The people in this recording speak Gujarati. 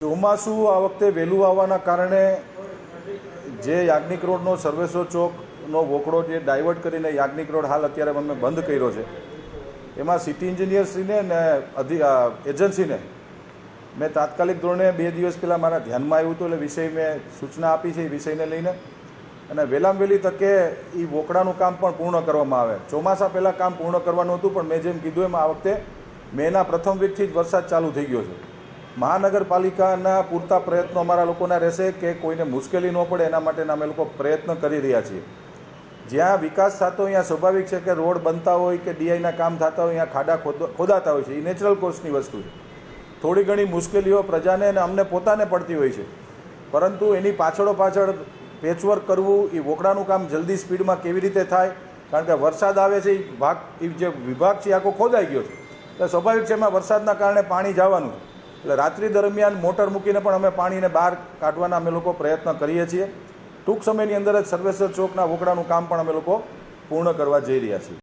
ચોમાસું આ વખતે વહેલું આવવાના કારણે જે યાજ્ઞિક રોડનો સર્વેશ્વર ચોકનો વોકડો જે ડાયવર્ટ કરીને યાજ્ઞિક રોડ હાલ અત્યારે અમે બંધ કર્યો છે, એમાં સિટી એન્જિનિયરશ્રીને ને એજન્સીને મેં તાત્કાલિક ધોરણે 2 દિવસ પહેલાં મારા ધ્યાનમાં આવ્યું હતું, એટલે વિષય મેં સૂચના આપી છે એ વિષયને લઈને, અને વહેલામાં વહેલી તકે એ વોકડાનું કામ પણ પૂર્ણ કરવામાં આવે. ચોમાસા પહેલાં કામ પૂર્ણ કરવાનું હતું, પણ મેં જેમ કીધું એમ આ વખતે મેના પ્રથમ વીકથી જ વરસાદ ચાલુ થઈ ગયો છે. મહાનગરપાલિકાના પૂરતા પ્રયત્નો અમારા લોકોના રહેશે કે કોઈને મુશ્કેલી ન પડે, એના માટેના અમે લોકો પ્રયત્ન કરી રહ્યા છીએ. જ્યાં વિકાસ થતો અહીંયા સ્વાભાવિક છે કે રોડ બનતા હોય કે ડીઆઈના કામ થતા હોય, અહીંયા ખાડા ખોદાતા હોય છે, એ નેચરલ કોર્સની વસ્તુ છે. થોડી ઘણી મુશ્કેલીઓ પ્રજાને અને અમને પોતાને પડતી હોય છે, પરંતુ એની પાછળ પેચવર્ક કરવું, એ વોકડાનું કામ જલ્દી સ્પીડમાં કેવી રીતે થાય, કારણ કે વરસાદ આવે છે, એ જે વિભાગ છે આખો ખોદાઈ ગયો છે, એટલે સ્વાભાવિક છે એમાં વરસાદના કારણે પાણી જવાનું છે. એટલે રાત્રિ દરમિયાન મોટર મૂકીને પણ અમે પાણીને બહાર કાઢવાના અમે લોકો પ્રયત્ન કરીએ છીએ. ટૂંક સમયની અંદર જ સર્વેશ્વર ચોકના વોકડાનું કામ પણ અમે લોકો પૂર્ણ કરવા જઈ રહ્યા છીએ.